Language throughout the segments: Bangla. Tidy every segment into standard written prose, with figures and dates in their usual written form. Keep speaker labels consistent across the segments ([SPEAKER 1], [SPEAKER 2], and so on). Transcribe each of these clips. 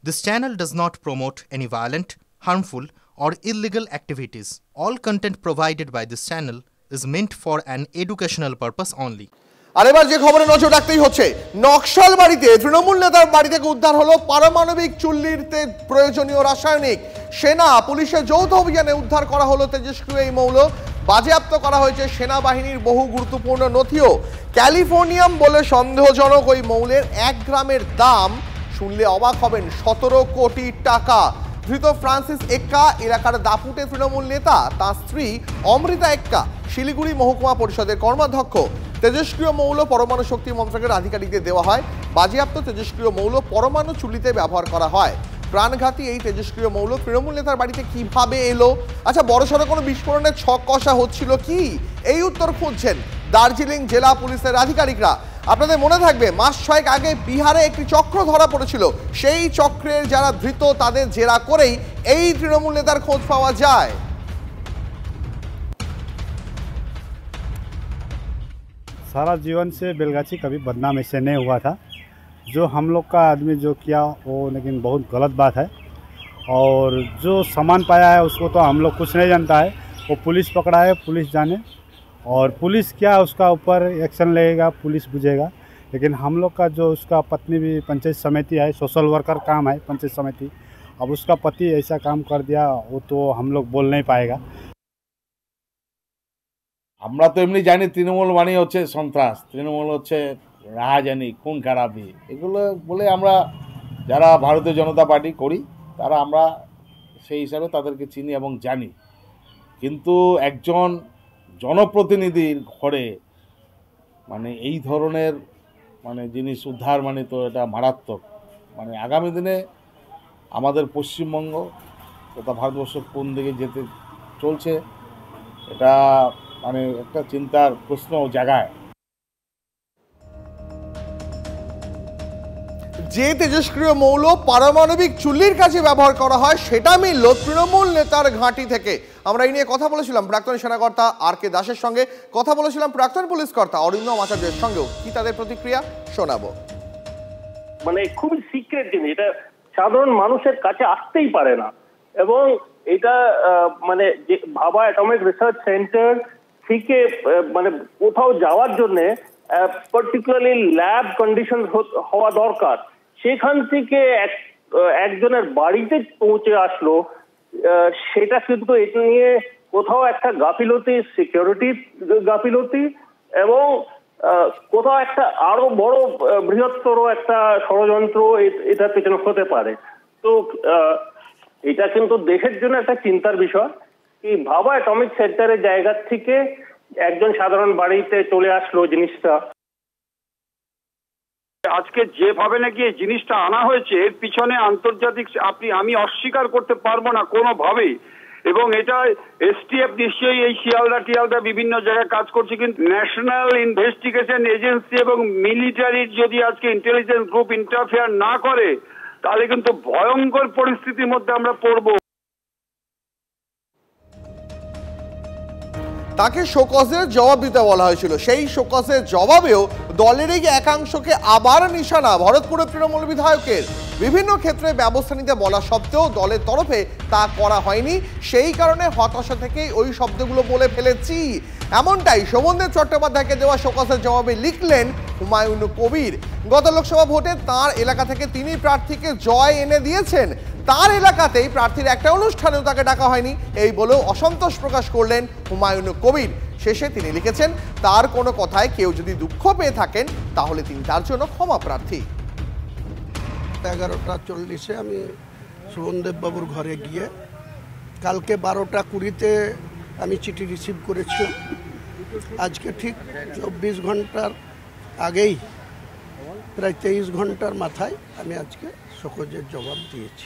[SPEAKER 1] This channel does not promote any violent, harmful, or illegal activities. All content provided by this channel is meant for an educational purpose only.
[SPEAKER 2] আর এবার যে খবরে নজর রাখতেই হচ্ছে, নকশাল বাড়িতে তৃণমূল নেতার বাড়ি থেকে উদ্ধার হলো পারমাণবিক চুল্লিতে প্রয়োজনীয় রাসায়নিক। সেনা পুলিশের যৌথ অভিযানে উদ্ধার করা হলো তেজস্ক্রিয় এই মৌল। বাজেয়াপ্ত করা হয়েছে সেনাবাহিনীর বহু গুরুত্বপূর্ণ নথিও। ক্যালিফোর্নিয়াম বলে সন্দেহজনক ওই মৌলের 1 গ্রামের দাম শুনলে অবাক হবেন 17 কোটি টাকা। ধৃত ফ্রান্সিস এক্কা এলাকার দাপুটে তৃণমূল নেতা, তার স্ত্রী অমৃতা এক্কা শিলিগুড়ি মহকুমা পরিষদের কর্মাধ্যক্ষ। তেজস্ক্রিয় মৌল পরমাণু শক্তি মন্ত্রকের আধিকারিকদের দেওয়া হয়। বাজেয়াপ্ত তেজস্ক্রিয় মৌল পরমাণু চুল্লিতে ব্যবহার করা হয়। প্রাণঘাতী এই তেজস্ক্রিয় মৌল তৃণমূল নেতার বাড়িতে কিভাবে এলো? আচ্ছা, বড়সড় কোনো বিস্ফোরণের ছক কষা হচ্ছিল কি? এই উত্তর খুঁজছেন দার্জিলিং জেলা পুলিশের আধিকারিকরা। আপনাদের মনে থাকবে, মাস 6 আগে বিহারে একটি চক্র ধরা পড়েছিল। সেই চক্রের যারা ধৃত তাদের জেরা করেই এই তৃণমূল নেতার খোঁজ পাওয়া যায়।
[SPEAKER 3] सारा जीवन से बेलगाछी कभी बदनाम ऐसे नहीं हुआ था। जो हम लोग का आदमी जो किया वो लेकिन बहुत गलत बात है। और जो सामान पाया है उसको तो हम लोग कुछ नहीं जानता है, वो पुलिस पकड़ा है, पुलिस जाने। और पुलिस क्या उसका ऊपर एक्शन लेगा, पुलिस बुझेगा। लेकिन हम लोग का जो उसका पत्नी भी पंचायत समिति है, सोशल वर्कर काम है पंचायत समिति। अब उसका पति ऐसा काम कर दिया, वो तो हम लोग बोल नहीं पाएगा।
[SPEAKER 4] আমরা তো এমনি জানি তৃণমূল মানে হচ্ছে সন্ত্রাস, তৃণমূল হচ্ছে রাহাজানি, খুন খারাপি, এগুলো বলে আমরা যারা ভারতীয় জনতা পার্টি করি তারা আমরা সেই হিসাবে তাদেরকে চিনি এবং জানি। কিন্তু একজন জনপ্রতিনিধির ঘরে মানে এই ধরনের মানে জিনিস উদ্ধার মানে তো এটা মারাত্মক। মানে আগামী দিনে আমাদের পশ্চিমবঙ্গ তথা ভারতবর্ষ কোন দিকে যেতে চলছে এটা মানে একটা চিন্তার প্রশ্ন জাগায়।
[SPEAKER 2] যে তেজস্ক্রিয় মৌল পারমাণবিক চুল্লির কাছে ব্যবহার করা হয় সেটা মিলল তৃণমূল নেতার ঘাঁটি থেকে। আমরা এই নিয়ে কথা বলেছিলাম প্রাক্তন সেনাকর্তা আর.কে দাসের সঙ্গে, কথা বলেছিলাম প্রাক্তন পুলিশ কর্তা অরিন্দম আচার্যের সঙ্গেও। কি তাদের প্রতিক্রিয়া শোনাবো।
[SPEAKER 5] মানে খুবই সিক্রেট জিনিস, এটা সাধারণ মানুষের কাছে আসতেই পারে না। এবং এটা মানে যে ভাবা অ্যাটমিক রিসার্চ সেন্টার থেকে মানে কোথাও যাওয়ার জন্য পার্টিকুলারলি ল্যাব কন্ডিশন হওয়া দরকার। সেখান থেকে একজনের বাড়িতে পৌঁছে আসলো, সেটা কিন্তু এটা নিয়ে কোথাও একটা গাফিলতি, সিকিউরিটি গাফিলতি, এবং কোথাও একটা আরো বড় বৃহত্তর একটা ষড়যন্ত্র এটার পেছনে হতে পারে। তো এটা কিন্তু দেশের জন্য একটা চিন্তার বিষয়। এই ভাবা অ্যাটমিক সেন্টারের জায়গা থেকে একজন সাধারণ বাড়িতে চলে আসলো জিনিসটা।
[SPEAKER 6] আজকে যেভাবে নাকি এই জিনিসটা আনা হয়েছে এর পিছনে আন্তর্জাতিক আমি অস্বীকার করতে পারবো না কোনোভাবেই। এবং এটা এসটিএফ নিশ্চয়ই এই শিয়ালদা বিভিন্ন জায়গায় কাজ করছে, কিন্তু ন্যাশনাল ইনভেস্টিগেশন এজেন্সি এবং মিলিটারির যদি আজকে ইন্টেলিজেন্স গ্রুপ ইন্টারফেয়ার না করে তাহলে কিন্তু ভয়ঙ্কর পরিস্থিতির মধ্যে আমরা পড়বো।
[SPEAKER 2] তাকে শোকজের জবাব দিতে বলা হয়েছিল। সেই শোকজের জবাবেও দলেরই একাংশকে আবার নিশানা ভরতপুরের তৃণমূল বিধায়কের। বিভিন্ন ক্ষেত্রে ব্যবস্থা নিতে বলা সত্ত্বেও দলের তরফে তা করা হয়নি। সেই কারণে হতাশা থেকেই ওই শব্দগুলো বলে ফেলেছি, এমনটাই শোভনদেব চট্টোপাধ্যায়কে দেওয়া শোকজের জবাবে লিখলেন হুমায়ুন কবির। গত লোকসভা ভোটে তাঁর এলাকা থেকে তিনি প্রার্থীকে জয় এনে দিয়েছেন। তার এলাকাতেই প্রার্থীর একটা অনুষ্ঠানেও তাকে ডাকা হয়নি, এই বলেও অসন্তোষ প্রকাশ করলেন হুমায়ুন কবির। শেষে তিনি লিখেছেন, তার কোনো কথায় কেউ যদি দুঃখ পেয়ে থাকেন তাহলে তিনি তার জন্য ক্ষমা প্রার্থী।
[SPEAKER 7] 11:40 আমি শোভনদেব বাবুর ঘরে গিয়ে কালকে 12:20 আমি চিঠি রিসিভ করেছি। আজকে ঠিক 24 ঘন্টার আগেই, প্রায় 23 ঘন্টার মাথায় আমি আজকে শোকজের জবাব দিয়েছি।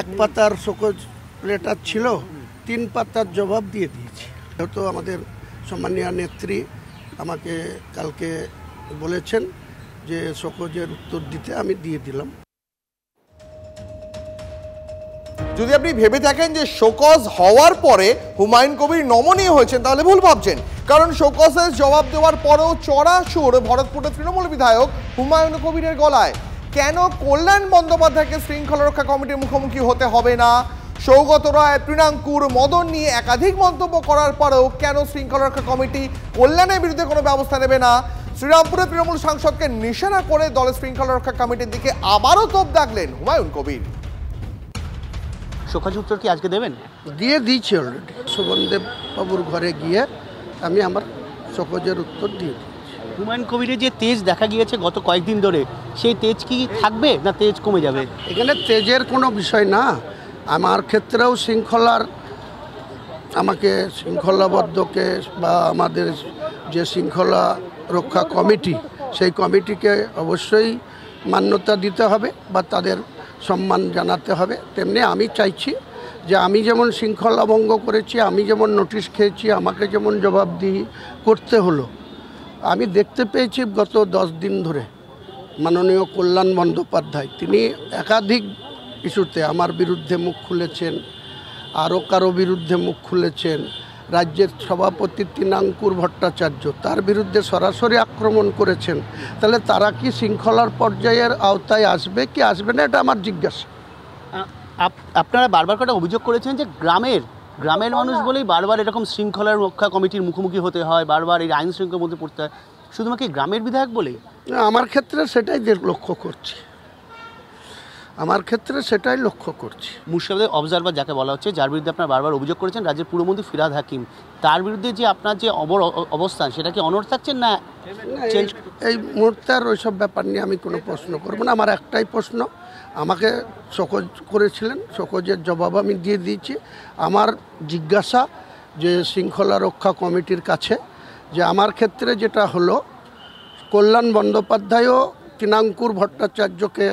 [SPEAKER 7] 1 পাতার শোকজ লেটার ছিল, 3 পাতার জবাব দিয়ে দিয়েছি। যেহেতু আমাদের সম্মানীয় নেত্রী আমাকে কালকে বলেছেন যে শোকজের উত্তর দিতে, আমি দিয়ে দিলাম।
[SPEAKER 2] যদি আপনি ভেবে থাকেন যে শোকজ হওয়ার পরে হুমায়ুন কবির নমনীয় হয়েছেন তাহলে ভুল ভাবছেন। কারণ শোকজের জবাব দেওয়ার পরেও চড়া সুর ভরতপুরের তৃণমূল বিধায়ক হুমায়ুন কবিরের গলায়। কেন কল্যাণ বন্দ্যোপাধ্যায়কে শৃঙ্খলা রক্ষা কমিটির মুখোমুখি হতে হবে না? সৌগত রায়, তৃণাঙ্কুর, মদন নিয়ে একাধিক মন্তব্য করার পরেও কেন শৃঙ্খলা রক্ষা কমিটি কল্যাণের বিরুদ্ধে কোনো ব্যবস্থা নেবে না? শ্রীরামপুরে তৃণমূল সাংসদকে নিশানা করে দলের শৃঙ্খলা রক্ষা কমিটির দিকে আবারও তোপ দাগলেন হুমায়ুন কবির।
[SPEAKER 8] শোকাজ উত্তর কি আজকে দেবেন?
[SPEAKER 7] দিয়ে দিয়েছি অলরেডি। শোভনদেব বাবুর ঘরে গিয়ে আমি আমার শোকজের উত্তর দিয়ে দিয়েছি।
[SPEAKER 8] হুমায়ুন কবিরের যে তেজ দেখা গিয়েছে গত কয়েকদিন ধরে, সেই তেজ কি থাকবে না তেজ কমে যাবে?
[SPEAKER 7] এখানে তেজের কোনো বিষয় না। আমার ক্ষেত্রেও আমাকে শৃঙ্খলাবদ্ধকে বা আমাদের যে শৃঙ্খলা রক্ষা কমিটি, সেই কমিটিকে অবশ্যই মান্যতা দিতে হবে বা তাদের সম্মান জানাতে হবে। তেমনি আমি চাইছি যে আমি যেমন শৃঙ্খলা ভঙ্গ করেছি, আমি যেমন নোটিশ খেয়েছি, আমাকে যেমন জবাবদিহি করতে হলো। আমি দেখতে পেয়েছি গত 10 দিন ধরে মাননীয় কল্যাণ বন্দ্যোপাধ্যায় তিনি একাধিক ইস্যুতে আমার বিরুদ্ধে মুখ খুলেছেন, আরও কারো বিরুদ্ধে মুখ খুলেছেন। রাজ্যের সভাপতি তৃণাঙ্কুর ভট্টাচার্য, তার বিরুদ্ধে সরাসরি আক্রমণ করেছেন। তাহলে তারা কি শৃঙ্খলার পর্যায়ের আওতায় আসবে কি আসবে না, এটা আমার জিজ্ঞাসা।
[SPEAKER 8] আপনারা বারবার করে অভিযোগ করেছেন যে গ্রামের মানুষ বলেই বারবার এরকম শৃঙ্খলা রক্ষা কমিটির মুখোমুখি হতে হয়, বারবার এই আইন শৃঙ্খলার মধ্যে পড়তে হয়, শুধুমাত্র গ্রামের বিধায়ক বলেই?
[SPEAKER 7] আমার ক্ষেত্রে সেটাই লক্ষ্য করছি।
[SPEAKER 8] মুর্শিদাবাদের অবজারভার যাকে বলা হচ্ছে, যার বিরুদ্ধে আপনারা বারবার অভিযোগ করেছেন, রাজ্যের পুরমন্ত্রী ফিরহাদ হাকিম, তার বিরুদ্ধে যে আপনার যে অবস্থান, সেটা কি অনড় থাকছেন না চেঞ্জ?
[SPEAKER 7] এই মুহূর্তে আর ওইসব ব্যাপার নিয়ে আমি কোনো প্রশ্ন করব না। আমার একটাই প্রশ্ন, আমাকে শোকজ করেছিলেন, শোকজের জবাব আমি দিয়ে দিয়েছি। আমার জিজ্ঞাসা যে শৃঙ্খলা রক্ষা কমিটির কাছে, যে আমার ক্ষেত্রে যেটা হলো, কল্যাণ বন্দ্যোপাধ্যায়ও তৃণাঙ্কুর ভট্টাচার্যকে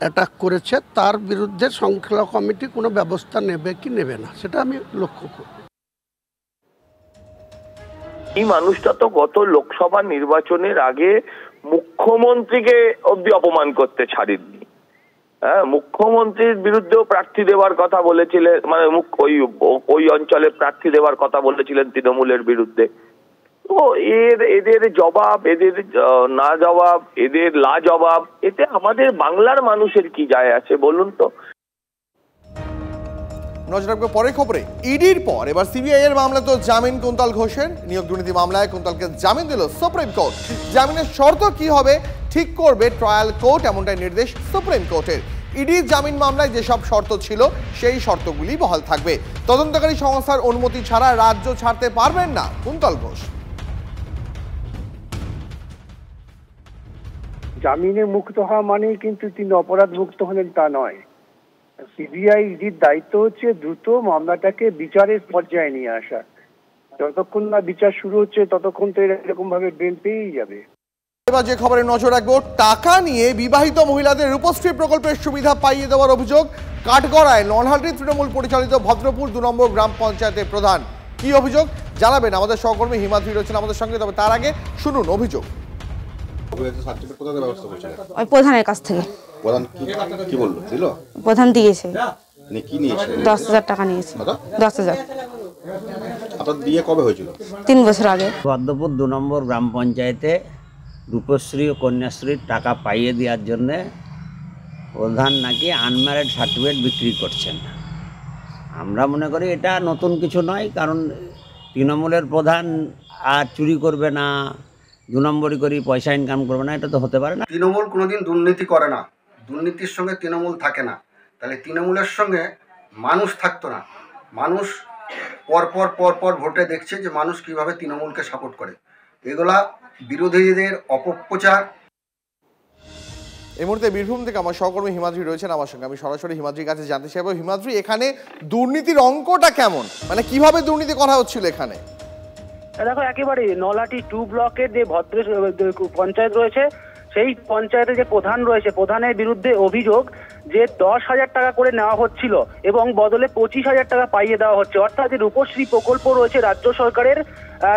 [SPEAKER 7] অ্যাটাক করেছে, তার বিরুদ্ধে শৃঙ্খলা কমিটি কোনো ব্যবস্থা নেবে কি নেবে না, সেটা আমি লক্ষ্য করব।
[SPEAKER 5] এই মানুষটা তো গত লোকসভা নির্বাচনের আগে মুখ্যমন্ত্রীকে অব্দি অপমান করতে ছাড়েননি। হ্যাঁ, মুখ্যমন্ত্রীর বিরুদ্ধেও প্রার্থী দেওয়ার কথা বলেছিলেন, মানে ওই অঞ্চলে প্রার্থী দেওয়ার কথা বলেছিলেন তৃণমূলের বিরুদ্ধে। তো এদের জবাব, এদের না জবাব, এদের লা জবাব, এতে আমাদের বাংলার মানুষের কি যায় আছে বলুন তো?
[SPEAKER 2] নজর রাখবে পরের খবরে। ইডির পর এবার সিবিআই এর মামলা তো জামিন কুন্তল ঘোষের। নিয়োগ দুর্নীতি মামলায় কুন্তলকে জামিন দিল সুপ্রিম কোর্ট। জামিনের শর্ত কি হবে ঠিক করবে ট্রায়াল কোর্ট, এমনটাই নির্দেশ সুপ্রিম কোর্টের। ইডির জামিন মামলায় যেসব শর্ত ছিল সেই শর্তগুলি বহাল থাকবে। তদন্তকারী সংস্থার অনুমতি ছাড়া রাজ্য ছাড়তে পারবেন না কুন্তল ঘোষ।
[SPEAKER 9] জামিনে মুক্ত হওয়া মানেই কিন্তু তিনি অপরাধ মুক্ত হলেন তা নয়। সিবিআই ইডির দায়িত্ব হচ্ছে দ্রুত মামলাটাকে বিচারের পর্যায়ে নিয়ে আসা। যতক্ষণ না বিচার শুরু হচ্ছে ততক্ষণ তো এরকম ভাবে বেল পেয়েই যাবে।
[SPEAKER 2] এবার যে খবরে নজর রাখবো, টাকা নিয়ে বিবাহিত মহিলাদের রূপশ্রী প্রকল্পের সুবিধা পাইয়ে দেওয়ার অভিযোগ কাঠগড়ায় নলহাটি তৃণমূল পরিচালিত ভদ্রপুর 2 নম্বর গ্রাম পঞ্চায়েতের প্রধান। কি অভিযোগ জানাবেন আমাদের সহকর্মী হিমাদ্রি রয়েছেন আমাদের সঙ্গে। তবে তার আগে শুনুন অভিযোগ।
[SPEAKER 10] ওই প্রধানের কাছ থেকে।
[SPEAKER 11] প্রধান কি বললো? দিল?
[SPEAKER 10] প্রধান দিয়েছে।
[SPEAKER 11] কি নিয়েছে?
[SPEAKER 10] 10,000 টাকা নিয়েছে। 10,000।
[SPEAKER 11] আপনার বিয়ে কবে হয়েছিল?
[SPEAKER 10] 3 বছর আগে।
[SPEAKER 12] ভদ্রপুর 2 নম্বর গ্রাম পঞ্চায়েতে রূপশ্রী ও কন্যাশ্রীর টাকা পাইয়ে দেওয়ার জন্যে প্রধান নাকি আনম্যারিড সার্টিফিকেট বিক্রি করছেন। আমরা মনে করি এটা নতুন কিছু নয়, কারণ তৃণমূলের প্রধান আর চুরি করবে না, 2 নম্বরই করি পয়সা ইনকাম করবে না, এটা তো হতে পারে না।
[SPEAKER 13] তৃণমূল কোনোদিন দুর্নীতি করে না, দুর্নীতির সঙ্গে তৃণমূল থাকে না। তাহলে তৃণমূলের সঙ্গে মানুষ থাকতো না। মানুষ পরপর ভোটে দেখছে যে মানুষ কিভাবে তৃণমূলকে সাপোর্ট করে। এগুলা বিরোধীদের অপপ্রচার।
[SPEAKER 2] এই মুহূর্তে বীরভূম থেকে আমার সহকর্মী হিমাদ্রি রয়েছেন আমার সঙ্গে। আমি সরাসরি হিমাদ্রির কাছে জানতে চাইব, হিমাদ্রি এখানে দুর্নীতির অঙ্কটা কেমন, মানে কিভাবে দুর্নীতি করা হচ্ছিল এখানে?
[SPEAKER 9] দেখো, একেবারে নলহাটি 2 ব্লকের যে ভদ্র পঞ্চায়েত রয়েছে, সেই পঞ্চায়েতে যে প্রধান রয়েছে, প্রধানের বিরুদ্ধে অভিযোগ যে 10,000 টাকা করে নেওয়া হচ্ছিল এবং বদলে 25,000 টাকা পাইয়ে দেওয়া হচ্ছে। অর্থাৎ যে রূপশ্রী প্রকল্প রয়েছে রাজ্য সরকারের,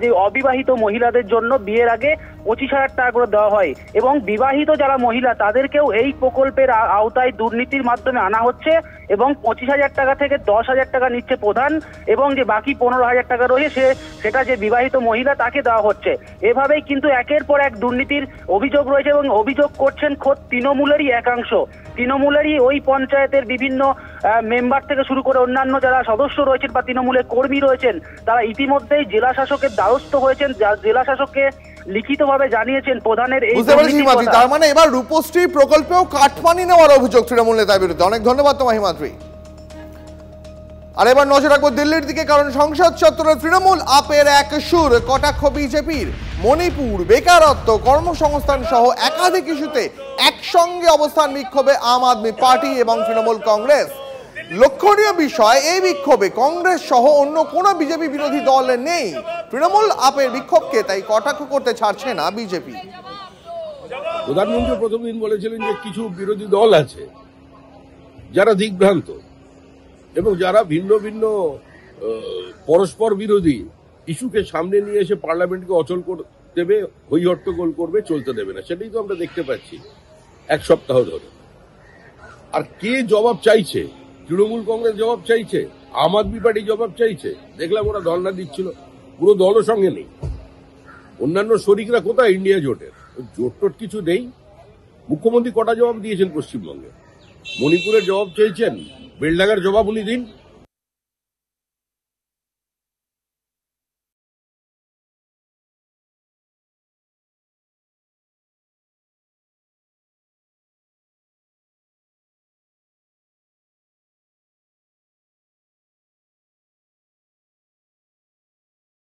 [SPEAKER 14] যে অবিবাহিত মহিলাদের জন্য বিয়ের আগে 25,000 টাকা করে দেওয়া হয় এবং বিবাহিত যারা মহিলা তাদেরকেও এই প্রকল্পের আওতায় দুর্নীতির মাধ্যমে আনা হচ্ছে এবং 25,000 টাকা থেকে 10,000 টাকা নিচ্ছে প্রধান এবং যে বাকি 15,000 টাকা রয়েছে সেটা যে বিবাহিত মহিলা তাকে দেওয়া হচ্ছে। এভাবেই কিন্তু একের পর এক দুর্নীতির অভিযোগ রয়েছে এবং অভিযোগ করছেন খোদ তৃণমূলেরই একাংশ। তৃণমূলেরই ওই পঞ্চায়েতের বিভিন্ন মেম্বার থেকে শুরু করে অন্যান্য যারা সদস্য রয়েছেন বা তৃণমূলের কর্মী রয়েছেন তারা ইতিমধ্যেই জেলা শাসকের দ্বারস্থ হয়েছেন, জেলা শাসককে লিখিতভাবে জানিয়েছেন প্রধানের এই।
[SPEAKER 2] তার মানে এবার রূপশ্রী প্রকল্পেও কাটমানি নেওয়ার অভিযোগ তৃণমূল নেতার বিরুদ্ধে। অনেক ধন্যবাদ তোমায় হিমাদ্রি। আর এবার নজর রাখবো দিল্লির দিকে, কারণ সংসদ চত্বরে তৃণমূল আপের এক সুর, কটাক্ষ বিজেপির। মণিপুর, বেকারত্ব, কর্মসংস্থান সহ একাধিক ইস্যুতে একসঙ্গে অবস্থান বিক্ষোভে আম আদমি পার্টি এবং তৃণমূল কংগ্রেস। লক্ষণীয় বিষয়, এই বিক্ষোভে কংগ্রেস সহ অন্য কোনো বিজেপি বিরোধী দল নেই। তৃণমূল আপের বিক্ষোভকে তাই কটাক্ষ করতে ছাড়ছে না বিজেপি।
[SPEAKER 15] প্রধানমন্ত্রী প্রথম দিন বলেছিলেন যে কিছু বিরোধী দল আছে যারা দিগ্ভ্রান্ত এবং যারা ভিন্ন ভিন্ন পরস্পর বিরোধী ইস্যুকে সামনে নিয়ে এসে পার্লামেন্টকে অচল করে দেবে, হই হট্টগোল করবে, চলতে দেবে না। সেটাই তো আমরা দেখতে পাচ্ছি এক সপ্তাহ ধরে। আর কে জবাব চাইছে? তৃণমূল কংগ্রেস জবাব চাইছে, আম আদমি পার্টি জবাব চাইছে। দেখলাম ওরা ধর্ণা দিচ্ছিল, পুরো দলও সঙ্গে নেই। অন্যান্য শরিকরা কোথায়? ইন্ডিয়া জোটের জোট টোট কিছু নেই। মুখ্যমন্ত্রী কটা জবাব দিয়েছেন পশ্চিমবঙ্গে? মণিপুরের জবাব চেয়েছেন, বেলডাঙ্গার জবাব উনি দিন।